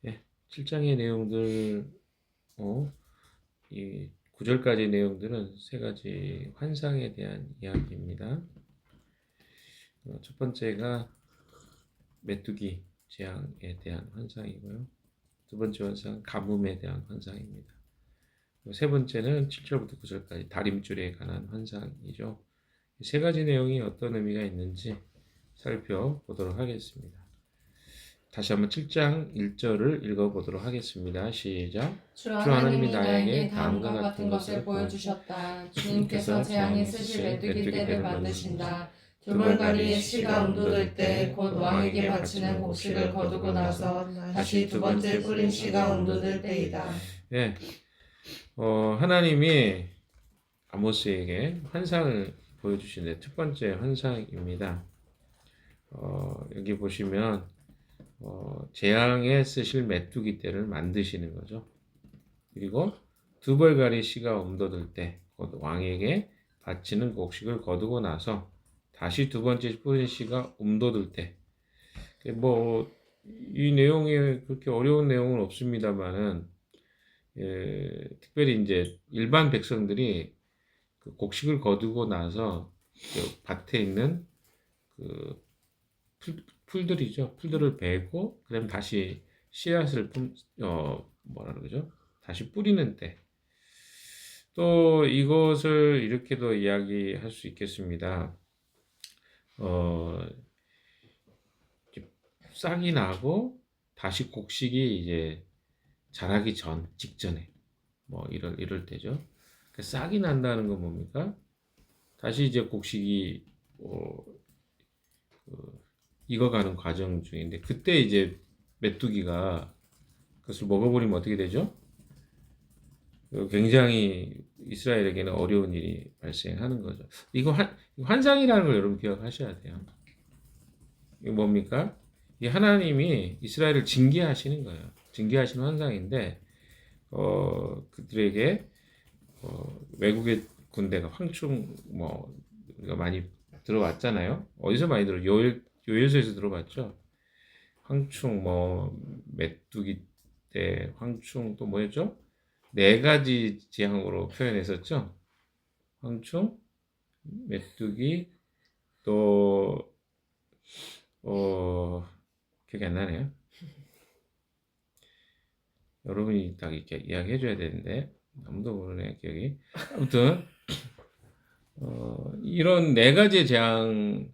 예, 7장의 내용들, 이 9절까지 내용들은 세 가지 환상에 대한 이야기입니다. 첫 번째가 메뚜기 재앙에 대한 환상이고요. 두 번째 환상은 가뭄에 대한 환상입니다. 세 번째는 7절부터 9절까지 다림줄에 관한 환상이죠. 세 가지 내용이 어떤 의미가 있는지 살펴보도록 하겠습니다. 다시 한번 7장 1절을 읽어보도록 하겠습니다. 시작. 주 하나님이 나에게 다음과 같은 것을 보여주셨다. 주님께서 재앙에 쓰실 메뚜기 떼를 만드신다. 두벌가리의 씨가 음돋을 때 곧 왕에게 바치는 곡식을 거두고 나서 다시 두 번째 뿌린 씨가 음돋을 때이다. 네, 하나님이 아모스에게 환상을 보여주시는데 첫 번째 환상입니다. 여기 보시면 재앙에 쓰실 메뚜기 떼를 만드시는 거죠. 그리고 두벌가리 씨가 음돋을 때 곧 왕에게 바치는 곡식을 거두고 나서 다시 두 번째 뿌린 씨가 음돋을 때, 뭐 이 내용에 그렇게 어려운 내용은 없습니다만은, 특별히 이제 일반 백성들이 그 곡식을 거두고 나서 그 밭에 있는 그 풀들이죠. 풀들을 베고 그다음 다시 씨앗을 뭐라 그러죠? 다시 뿌리는 때. 또 이것을 이렇게도 이야기할 수 있겠습니다. 싹이 나고 다시 곡식이 이제 자라기 직전에 뭐 이럴 때죠. 그러니까 싹이 난다는 건 뭡니까? 다시 이제 곡식이 익어가는 과정 중인데 그때 이제 메뚜기가 그것을 먹어버리면 어떻게 되죠? 굉장히 이스라엘에게는 어려운 일이 발생하는 거죠. 이거 환상이라는 걸 여러분 기억하셔야 돼요. 이거 뭡니까? 이 하나님이 이스라엘을 징계하시는 거예요. 징계하시는 환상인데, 그들에게 외국의 군대가 황충 우리가 많이 들어왔잖아요. 어디서 많이 요엘서에서 들어봤죠. 황충 메뚜기 때 황충 또 뭐였죠? 네 가지 재앙으로 표현했었죠. 황충, 메뚜기, 또 기억이 안 나네요. 여러분이 딱 이렇게 이야기해 줘야 되는데 아무도 모르네 기억이. 아무튼 이런 네 가지의 재앙이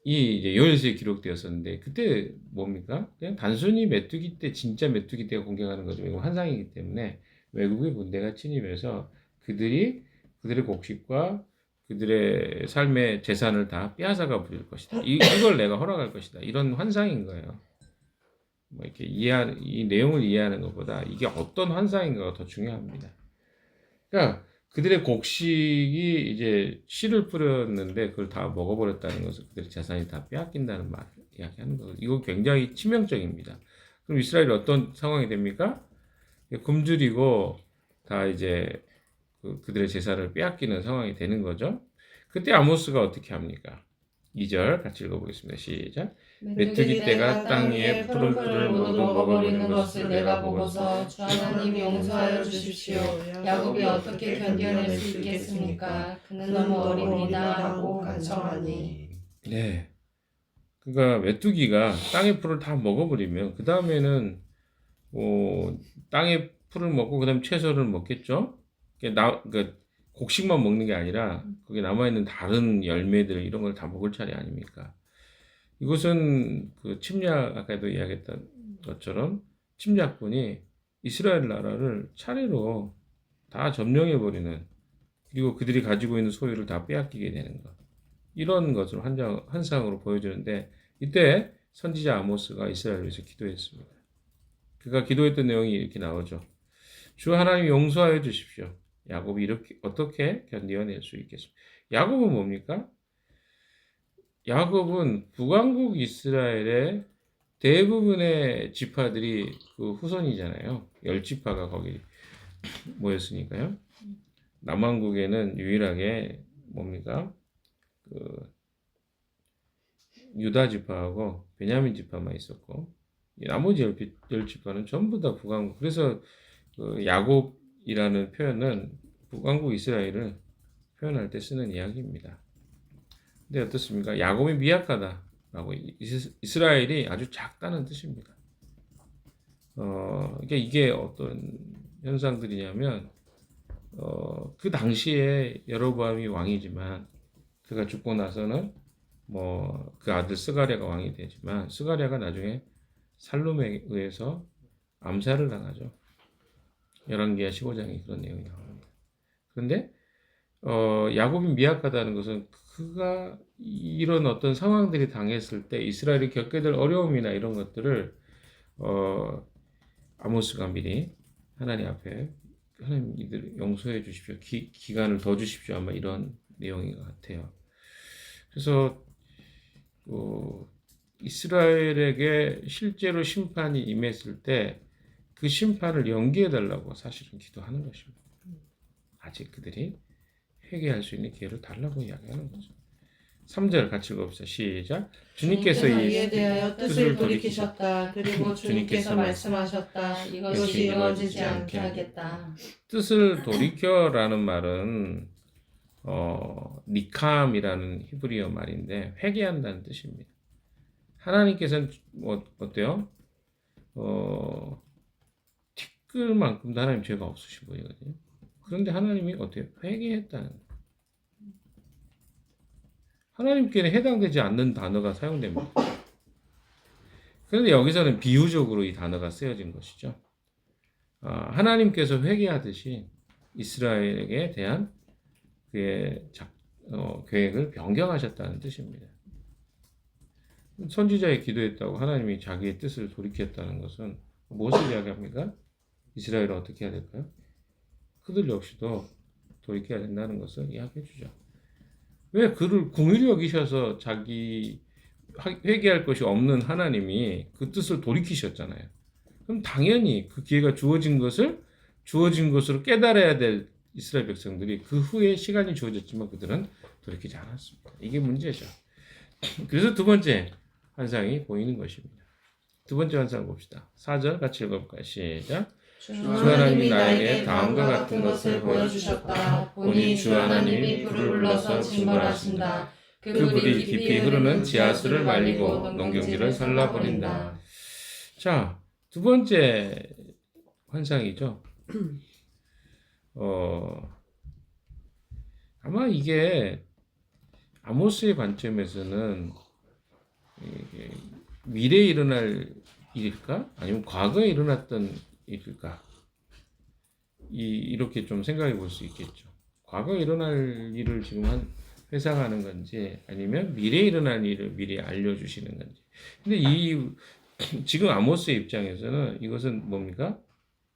이제 요엘서에 기록되었었는데 그때 뭡니까? 그냥 단순히 메뚜기 때 진짜 메뚜기 때가 공격하는 거죠. 이거 환상이기 때문에 외국의 군대가 침입해서 그들의 곡식과 그들의 삶의 재산을 다 빼앗아가 버릴 것이다. 이걸 내가 허락할 것이다. 이런 환상인 거예요. 뭐 이렇게 이 내용을 이해하는 것보다 이게 어떤 환상인가가 더 중요합니다. 그러니까 그들의 곡식이 이제 씨를 뿌렸는데 그걸 다 먹어버렸다는 것은 그들의 재산이 다 빼앗긴다는 말 이야기하는 거예요. 이거 굉장히 치명적입니다. 그럼 이스라엘이 어떤 상황이 됩니까? 굶주리고 다 이제 그들의 재산을 빼앗기는 상황이 되는 거죠. 그때 아모스가 어떻게 합니까? 2절 같이 읽어보겠습니다. 시작. 메뚜기 떼가 땅 위에 푸른 풀을 모두 먹어버리는 것을 내가 보고서 주 하나님 용서하여 주십시오. 야곱이 어떻게 견뎌낼 수 있겠습니까? 그는 너무 어립니다 하고 간청하니. 네. 그러니까 메뚜기가 땅의 풀을 다 먹어버리면 그 다음에는 땅의 풀을 먹고 그다음 채소를 먹겠죠. 그러니까 곡식만 먹는 게 아니라 거기 남아있는 다른 열매들 이런 걸 다 먹을 차례 아닙니까? 이것은 그 아까도 이야기했던 것처럼 침략군이 이스라엘 나라를 차례로 다 점령해 버리는, 그리고 그들이 가지고 있는 소유를 다 빼앗기게 되는 것, 이런 것을 환상으로 보여주는데, 이때 선지자 아모스가 이스라엘을 위해서 기도했습니다. 그가 기도했던 내용이 이렇게 나오죠. 주 하나님 용서하여 주십시오. 야곱이 이렇게 어떻게 견뎌낼 수 있겠습니까? 야곱은 뭡니까? 야곱은 북왕국 이스라엘의 대부분의 지파들이 그 후손이잖아요. 10지파가 거기 모였으니까요. 남왕국에는 유일하게 뭡니까? 그 유다 지파하고 베냐민 지파만 있었고, 나머지 열 지파는 전부 다 북왕국. 그래서 그 야곱이라는 표현은 북왕국 이스라엘을 표현할 때 쓰는 이야기입니다. 근데 어떻습니까? 야곱이 미약하다라고 이스라엘이 아주 작다는 뜻입니다. 이게 어떤 현상들이냐면 그 당시에 여로보암이 왕이지만 그가 죽고 나서는 뭐 그 아들 스가랴가 왕이 되지만 스가랴가 나중에 살룸에 의해서 암살을 당하죠. 열왕기하 15장에 그런 내용이 나옵니다. 그런데 야곱이 미약하다는 것은 그가 이런 어떤 상황들이 당했을 때 이스라엘이 겪게 될 어려움이나 이런 것들을 아모스가 미리 하나님 앞에 하나님 이들 용서해 주십시오. 기간을 더 주십시오. 아마 이런 내용인 것 같아요. 그래서 이스라엘에게 실제로 심판이 임했을 때 그 심판을 연기해 달라고 사실은 기도하는 것입니다. 아직 그들이 회개할 수 있는 기회를 달라고 이야기하는 거죠. 3절 같이 읽어봅시다. 시작. 주님께서 이에 대하여 뜻을 돌이키셨다. 그리고 주님께서 말씀하셨다. 이것이 이루어지지 않게 하겠다. 뜻을 돌이켜라는 말은 니캄이라는 히브리어 말인데 회개한다는 뜻입니다. 하나님께서는 어때요? 티끌만큼도 하나님 죄가 없으신 분이거든요. 그런데 하나님이 어때요? 회개했다는 거예요. 하나님께는 해당되지 않는 단어가 사용됩니다. 그런데 여기서는 비유적으로 이 단어가 쓰여진 것이죠. 하나님께서 회개하듯이 이스라엘에게 대한 그의 계획을 변경하셨다는 뜻입니다. 선지자의 기도했다고 하나님이 자기의 뜻을 돌이켰다는 것은 무엇을 이야기합니까? 이스라엘은 어떻게 해야 될까요? 그들 역시도 돌이켜야 된다는 것을 이야기해 주죠. 왜 그를 긍휼히 여기셔서 자기 회개할 것이 없는 하나님이 그 뜻을 돌이키셨잖아요. 그럼 당연히 그 기회가 주어진 것으로 깨달아야 될 이스라엘 백성들이 그 후에 시간이 주어졌지만 그들은 돌이키지 않았습니다. 이게 문제죠. 그래서 두 번째 환상이 보이는 것입니다. 두 번째 환상을 봅시다. 4절 같이 읽어볼까요? 시작. 주 하나님이 나에게 다음과 같은 것을 보여주셨다. 보니 주 하나님이 불을 불러서 징벌하신다. 그 불이 깊이 흐르는 지하수를 말리고 농경지를 살라버린다. 자, 두 번째 환상이죠. 아마 이게 아모스의 관점에서는 이게 미래에 일어날 일일까? 아니면 과거에 일어났던 일일까? 이렇게 좀 생각해 볼 수 있겠죠. 과거에 일어날 일을 지금 회상하는 건지 아니면 미래에 일어날 일을 미리 알려주시는 건지. 근데 지금 아모스의 입장에서는 이것은 뭡니까?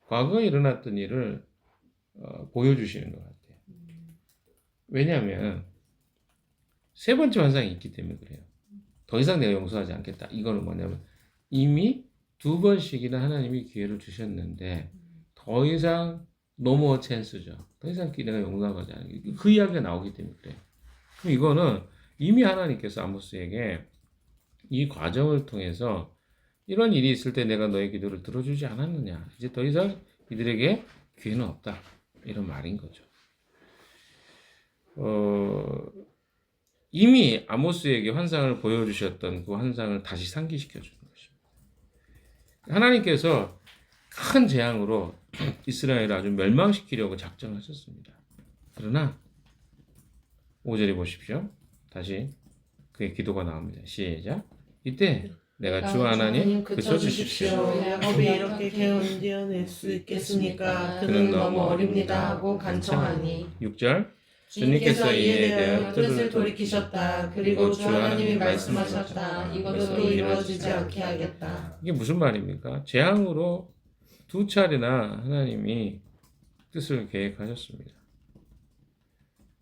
과거에 일어났던 일을 보여주시는 것 같아요. 왜냐하면 세 번째 환상이 있기 때문에 그래요. 더 이상 내가 용서하지 않겠다. 이거는 뭐냐면 이미 두 번씩이나 하나님이 기회를 주셨는데 더 이상 no more chance죠. 더 이상 내가 용서하지 않겠다. 그 이야기가 나오기 때문에 그래요. 그럼 이거는 이미 하나님께서 아모스에게 이 과정을 통해서 이런 일이 있을 때 내가 너의 기도를 들어주지 않았느냐. 이제 더 이상 이들에게 기회는 없다. 이런 말인 거죠. 이미 아모스에게 환상을 보여주셨던 그 환상을 다시 상기시켜 주는 것입니다. 하나님께서 큰 재앙으로 이스라엘을 아주 멸망시키려고 작정하셨습니다. 그러나 5절에 보십시오. 다시 그의 기도가 나옵니다. 시작. 이때 내가 주 하나님 그쳐주십시오. 야곱이 이렇게 견뎌낼 수 있겠습니까? 그는 너무 어립니다 하고 간청하니 6절 주님께서 이에 대하여 뜻을 돌이키셨다. 그리고 주 하나님이 말씀하셨다. 이것도 이루어지지 않게 하겠다. 이게 무슨 말입니까? 재앙으로 두 차례나 하나님이 뜻을 계획하셨습니다.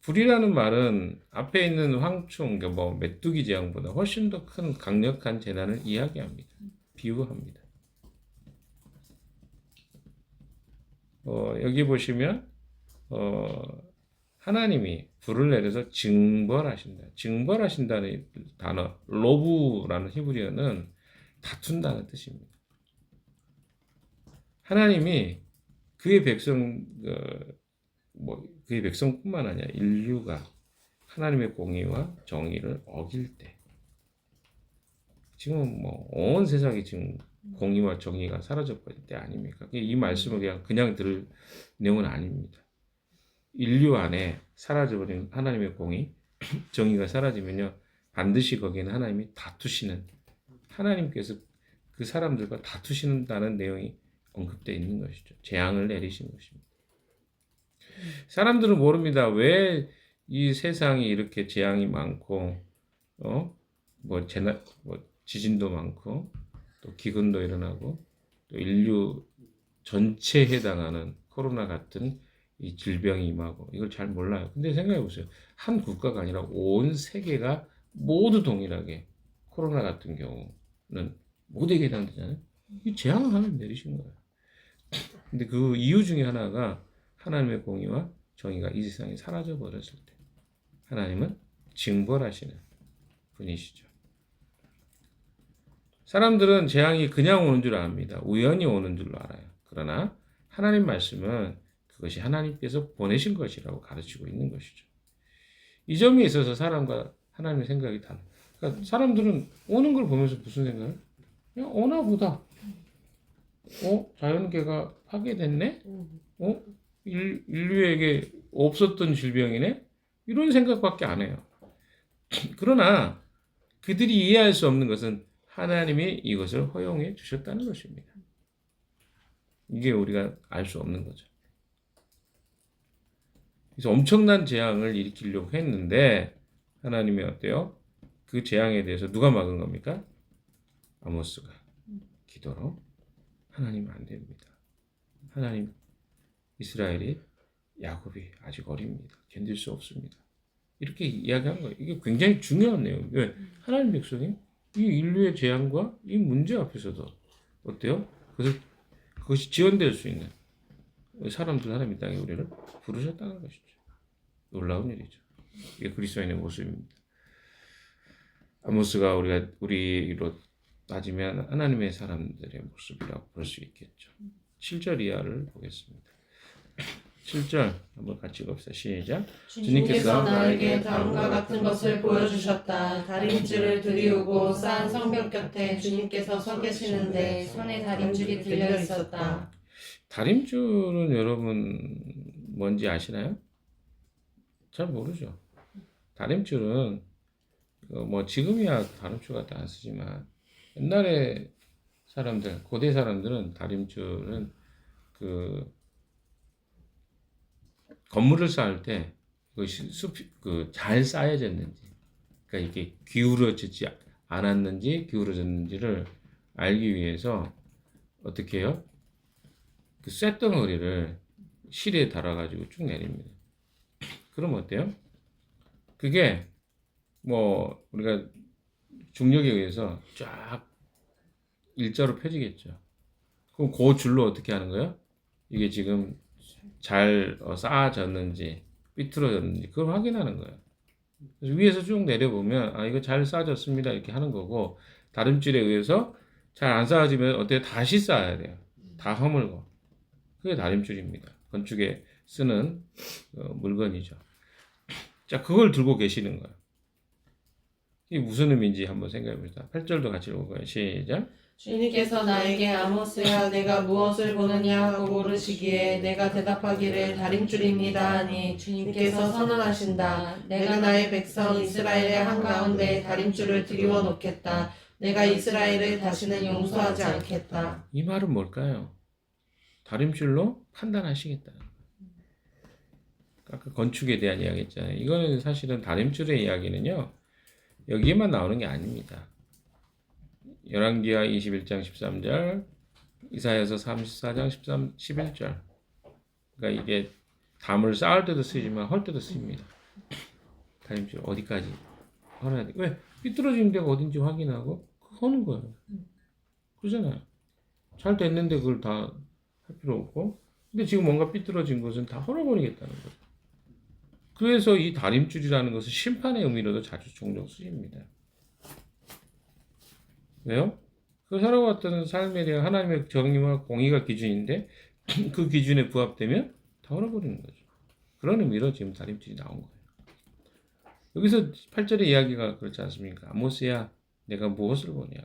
불이라는 말은 앞에 있는 황충, 메뚜기 재앙보다 훨씬 더 큰 강력한 재난을 이야기합니다. 비유합니다. 여기 보시면 하나님이 불을 내려서 징벌하신다. 징벌하신다는 단어 로브라는 히브리어는 다툰다는 뜻입니다. 하나님이 그의 백성 그의 백성뿐만 아니라 인류가 하나님의 공의와 정의를 어길 때 지금 뭐 온 세상이 지금 공의와 정의가 사라져버릴 때 아닙니까? 이 말씀을 그냥 들을 내용은 아닙니다. 인류 안에 사라져버린 하나님의 공의, 정의가 사라지면요 반드시 거기에는 하나님이 다투시는 하나님께서 그 사람들과 다투신다는 내용이 언급되어 있는 것이죠. 재앙을 내리시는 것입니다. 사람들은 모릅니다. 왜 이 세상이 이렇게 재앙이 많고, 지진도 많고, 또 기근도 일어나고, 또 인류 전체에 해당하는 코로나 같은 이 질병이 임하고, 이걸 잘 몰라요. 근데 생각해 보세요. 한 국가가 아니라 온 세계가 모두 동일하게 코로나 같은 경우는 모두에게 해당되잖아요. 이 재앙을 하나님 내리신 거예요. 근데 그 이유 중에 하나가 하나님의 공의와 정의가 이 세상에 사라져 버렸을 때 하나님은 징벌하시는 분이시죠. 사람들은 재앙이 그냥 오는 줄 압니다. 우연히 오는 줄로 알아요. 그러나 하나님 말씀은 그것이 하나님께서 보내신 것이라고 가르치고 있는 것이죠. 이 점에 있어서 사람과 하나님의 생각이 달라요. 그러니까 사람들은 오는 걸 보면서 무슨 생각을? 그냥 오나 보다. 자연계가 파괴됐네? 인류에게 없었던 질병이네? 이런 생각밖에 안 해요. 그러나 그들이 이해할 수 없는 것은 하나님이 이것을 허용해 주셨다는 것입니다. 이게 우리가 알 수 없는 거죠. 그래서 엄청난 재앙을 일으키려고 했는데 하나님이 어때요? 그 재앙에 대해서 누가 막은 겁니까? 아모스가 기도로 하나님 안 됩니다. 하나님 이스라엘이 야곱이 아직 어립니다. 견딜 수 없습니다. 이렇게 이야기한 거예요. 이게 굉장히 중요한 내용이에요. 왜? 하나님 백성이 이 인류의 재앙과 이 문제 앞에서도 어때요? 그것이 지원될 수 있는 사람들 하나님 이 땅에 우리를 부르셨다는 것이죠. 놀라운 일이죠. 이게 그리스도인의 모습입니다. 아모스가 우리로 따지면 하나님의 사람들의 모습이라고 볼 수 있겠죠. 7절 이하를 보겠습니다. 7절 한번 같이 봅시다. 시작. 주님께서 나에게 다음과 같은 것을 보여주셨다. 다림줄을 들이우고 쌓은 성벽 곁에 주님께서 서 계시는데 손에 다림줄이 들려 있었다. 다림줄은 여러분 뭔지 아시나요? 잘 모르죠. 다림줄은 지금이야 다림줄 같은 안 쓰지만 옛날에 사람들, 고대 사람들은 다림줄은 건물을 쌓을 때 그것이 잘 쌓여졌는지, 그러니까 이게 기울어지지 않았는지 기울어졌는지를 알기 위해서 어떻게 해요? 그 쇳덩어리를 실에 달아가지고 쭉 내립니다. 그럼 어때요? 그게 우리가 중력에 의해서 쫙 일자로 펴지겠죠. 그럼 그 줄로 어떻게 하는 거예요? 이게 지금 잘 쌓아졌는지 삐뚤어졌는지 그걸 확인하는 거예요. 그래서 위에서 쭉 내려보면 이거 잘 쌓아졌습니다 이렇게 하는 거고, 다림줄에 의해서 잘 안 쌓아지면 어때요? 다시 쌓아야 돼요. 다 허물고. 그게 다림줄입니다. 건축에 쓰는 물건이죠. 자, 그걸 들고 계시는 거예요. 이게 무슨 의미인지 한번 생각해 봅시다. 8절도 같이 읽어봐요. 시작. 주님께서 나에게 아모스야 내가 무엇을 보느냐 하고 물으시기에 내가 대답하기를 다림줄입니다 하니 주님께서 선언하신다. 내가 나의 백성 이스라엘의 한가운데 다림줄을 들이워 놓겠다. 내가 이스라엘을 다시는 용서하지 않겠다. 이 말은 뭘까요? 다림줄로 판단하시겠다. 아까 건축에 대한 이야기 했잖아요. 이거는 사실은 다림줄의 이야기는요, 여기에만 나오는 게 아닙니다. 열왕기하 21장 13절, 이사야서 34장 11절. 그러니까 이게 담을 쌓을 때도 쓰이지만 헐 때도 쓰입니다. 다림줄 어디까지 헐어야 돼? 왜? 삐뚤어진 데가 어딘지 확인하고 허는 거예요. 그러잖아요. 잘 됐는데 그걸 다 할 필요 없고, 근데 지금 뭔가 삐뚤어진 것은 다 헐어버리겠다는 거죠. 그래서 이 다림줄이라는 것은 심판의 의미로도 자주 종종 쓰입니다. 왜요? 그 살아왔던 삶에 대한 하나님의 정의와 공의가 기준인데 그 기준에 부합되면 다 얼어버리는 거죠. 그런 의미로 지금 다림줄이 나온 거예요. 여기서 8절의 이야기가 그렇지 않습니까? 아모스야, 내가 무엇을 보냐?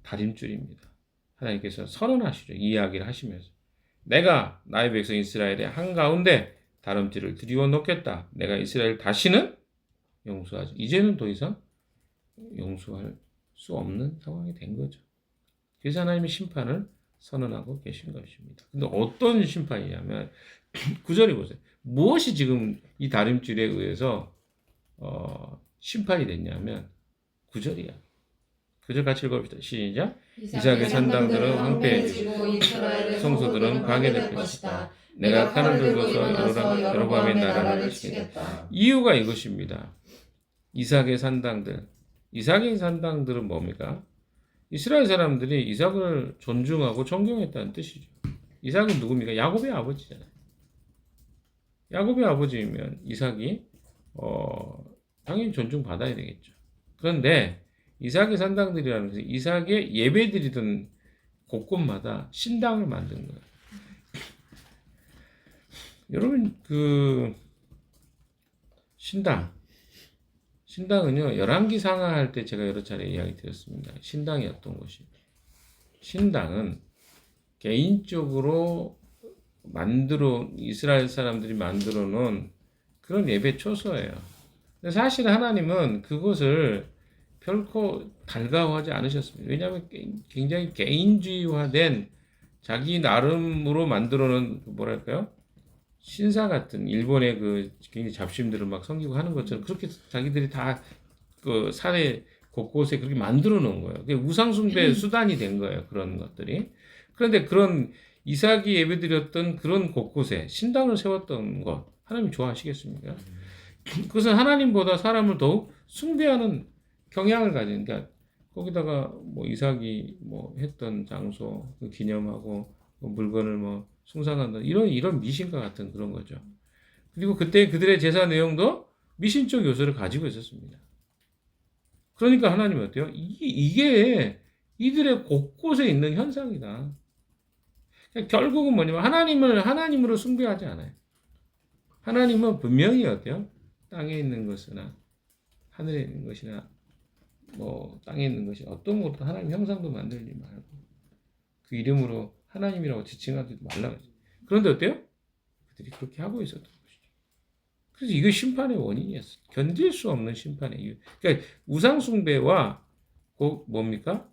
다림줄입니다. 하나님께서 선언하시죠. 이 이야기를 하시면서 내가 나의 백성 이스라엘의 한가운데 다름질을 들이워 놓겠다. 내가 이스라엘 다시는 용서하지. 이제는 더 이상 용서할 수 없는 상황이 된 거죠. 그래서 하나님의 심판을 선언하고 계신 것입니다. 근데 어떤 심판이냐면 9절에 보세요. 무엇이 지금 이 다림줄에 의해서 심판이 됐냐면 9절이야. 9절 같이 읽어봅시다. 시작. 이삭의 산당들은 황폐해지고 이스라엘의 성소들은 파괴될 것이다. 내가 칼을 들고서 여로보암의 나라를 치겠다. 이유가 이것입니다. 이삭의 산당들은 뭡니까? 이스라엘 사람들이 이삭을 존중하고 존경했다는 뜻이죠. 이삭은 누굽니까? 야곱의 아버지잖아요. 야곱의 아버지이면 이삭이 당연히 존중받아야 되겠죠. 그런데 이삭의 산당들이라는 것은 이삭의 예배드리던 곳곳마다 신당을 만든 거예요. 여러분 그 신당은요 열왕기 상하할 때 제가 여러 차례 이야기 드렸습니다. 신당이 어떤 것이에요? 신당은 개인적으로 이스라엘 사람들이 만들어 놓은 그런 예배 초소예요. 근데 사실 하나님은 그것을 결코 달가워하지 않으셨습니다. 왜냐하면 굉장히 개인주의화된 자기 나름으로 만들어 놓은 뭐랄까요? 신사 같은 일본의 그 굉장히 잡신들을 막 섬기고 하는 것처럼 그렇게 자기들이 다 그 사회 곳곳에 그렇게 만들어 놓은 거예요. 그게 우상숭배의 수단이 된 거예요. 그런 것들이. 그런데 그런 이삭이 예배드렸던 그런 곳곳에 신당을 세웠던 것 하나님이 좋아하시겠습니까? 그것은 하나님보다 사람을 더욱 숭배하는 경향을 가진, 그러니까 거기다가 뭐 이삭이 뭐 했던 장소 그 기념하고 뭐 물건을 뭐 숭상한다 이런 미신과 같은 그런 거죠. 그리고 그때 그들의 제사 내용도 미신적 요소를 가지고 있었습니다. 그러니까 하나님은 어때요? 이게 이들의 곳곳에 있는 현상이다. 그러니까 결국은 뭐냐면 하나님으로 숭배하지 않아요. 하나님은 분명히 어때요? 땅에 있는 것이나 하늘에 있는 것이나 뭐 땅에 있는 것이 어떤 것도 하나님 형상도 만들지 말고 그 이름으로 하나님이라고 지칭하지 말라. 그런데 어때요? 그들이 그렇게 하고 있었던 것이죠. 그래서 이게 심판의 원인이었어요. 견딜 수 없는 심판의 이유. 그러니까 우상숭배와 뭡니까?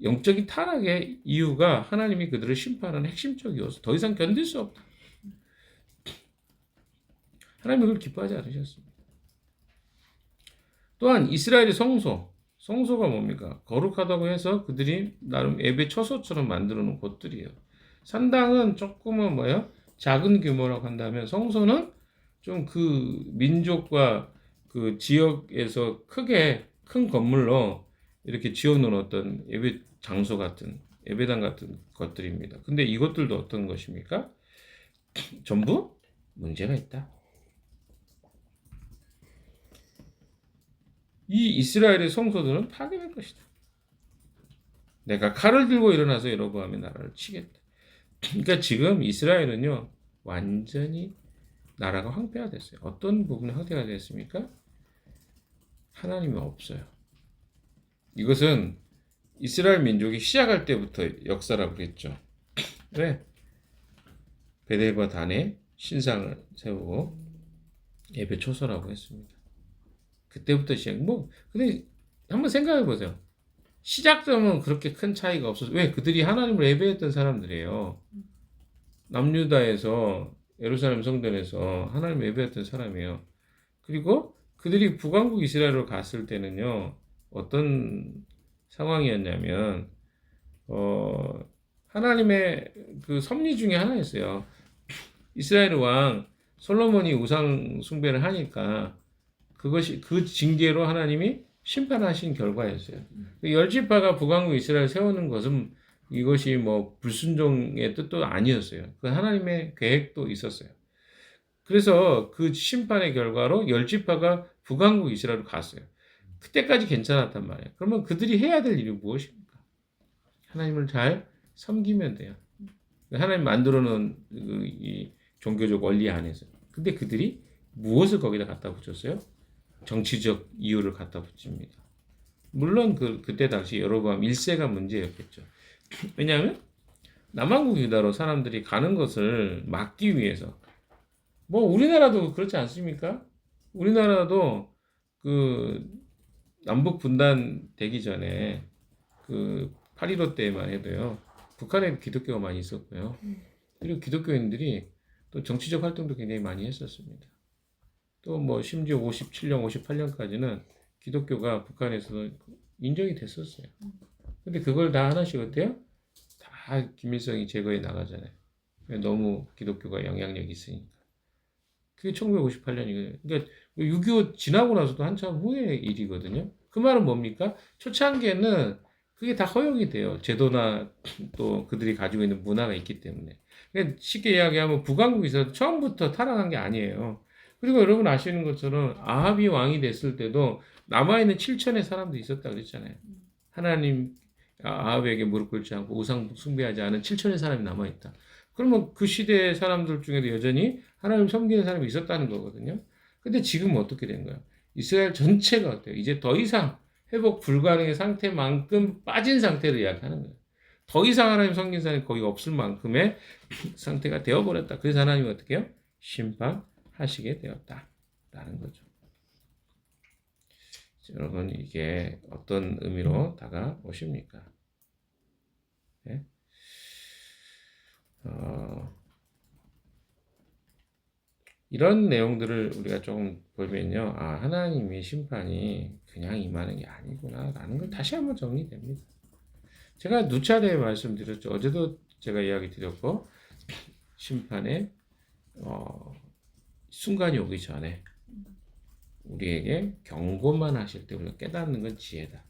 영적인 타락의 이유가 하나님이 그들을 심판하는 핵심적 요소. 더 이상 견딜 수 없다. 하나님이 그걸 기뻐하지 않으셨습니다. 또한 이스라엘의 성소가 뭡니까? 거룩하다고 해서 그들이 나름 예배 처소처럼 만들어 놓은 곳들이에요. 산당은 조금은 뭐예요? 작은 규모라고 한다면 성소는 좀 그 민족과 그 지역에서 크게 큰 건물로 이렇게 지어놓은 어떤 예배 장소 같은 예배당 같은 것들입니다. 근데 이것들도 어떤 것입니까? 전부 문제가 있다. 이 이스라엘의 성소들은 파괴될 것이다. 내가 칼을 들고 일어나서 여로보암의 나라를 치겠다. 그러니까 지금 이스라엘은요 완전히 나라가 황폐화됐어요. 어떤 부분이 황폐가 됐습니까? 하나님이 없어요. 이것은 이스라엘 민족이 시작할 때부터 역사라고 그랬죠. 왜? 베델과 단에 신상을 세우고 예배 초소라고 했습니다. 그때부터 근데 한번 생각해 보세요. 시작점은 그렇게 큰 차이가 없어서, 왜? 그들이 하나님을 예배했던 사람들이에요. 남유다에서, 예루살렘 성전에서 하나님을 예배했던 사람이에요. 그리고 그들이 북왕국 이스라엘로 갔을 때는요, 어떤 상황이었냐면, 하나님의 그 섭리 중에 하나였어요. 이스라엘 왕 솔로몬이 우상 숭배를 하니까 그것이 그 징계로 하나님이 심판하신 결과였어요. 열 지파가 북왕국 이스라엘 세우는 것은 이것이 뭐 불순종의 뜻도 아니었어요. 그 하나님의 계획도 있었어요. 그래서 그 심판의 결과로 열 지파가 북왕국 이스라엘로 갔어요. 그때까지 괜찮았단 말이에요. 그러면 그들이 해야 될 일이 무엇입니까? 하나님을 잘 섬기면 돼요. 하나님 만들어 놓은 이 종교적 원리 안에서. 근데 그들이 무엇을 거기다 갖다 붙였어요? 정치적 이유를 갖다 붙입니다. 물론 그때 당시 여로보암 1세가 문제였겠죠. 왜냐하면 남한국 유다로 사람들이 가는 것을 막기 위해서. 뭐 우리나라도 그렇지 않습니까? 우리나라도 그 남북 분단 되기 전에 그 8.15 때만 해도요. 북한에 기독교가 많이 있었고요. 그리고 기독교인들이 또 정치적 활동도 굉장히 많이 했었습니다. 또 뭐 심지어 57년, 58년까지는 기독교가 북한에서도 인정이 됐었어요. 근데 그걸 다 하나씩 어때요? 다 김일성이 제거해 나가잖아요. 너무 기독교가 영향력이 있으니까. 그게 1958년이거든요. 그러니까 6.25 지나고 나서도 한참 후의 일이거든요. 그 말은 뭡니까? 초창기에는 그게 다 허용이 돼요. 제도나 또 그들이 가지고 있는 문화가 있기 때문에. 그러니까 쉽게 이야기하면 북왕국이 있어도 처음부터 타락한 게 아니에요. 그리고 여러분 아시는 것처럼 아합이 왕이 됐을 때도 남아있는 7천의 사람도 있었다 그랬잖아요. 하나님 아합에게 무릎 꿇지 않고 우상 숭배하지 않은 7천의 사람이 남아있다. 그러면 그 시대의 사람들 중에도 여전히 하나님 섬기는 사람이 있었다는 거거든요. 근데 지금은 어떻게 된 거야? 이스라엘 전체가 어때요? 이제 더 이상 회복 불가능의 상태만큼 빠진 상태를 이야기하는 거예요. 더 이상 하나님 섬기는 사람이 거의 없을 만큼의 상태가 되어버렸다. 그래서 하나님이 어떻게 해요? 심판하시게 되었다라는 거죠. 여러분 이게 어떤 의미로 다가오십니까? 네? 이런 내용들을 우리가 조금 보면요. 아, 하나님의 심판이 그냥 임하는 게 아니구나라는 걸 다시 한번 정리됩니다. 제가 누차례 말씀드렸죠. 어제도 제가 이야기 드렸고 심판의 순간이 오기 전에 우리에게 경고만 하실 때 우리가 깨닫는 건 지혜다.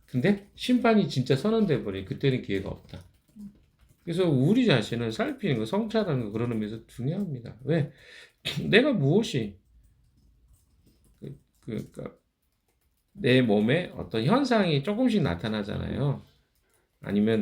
근데 심판이 진짜 선언돼 버리니 그때는 기회가 없다. 그래서 우리 자신을 살피는 거, 성찰하는 거 그런 의미에서 중요합니다. 왜? 내가 무엇이 그러니까 내 몸에 어떤 현상이 조금씩 나타나잖아요. 아니면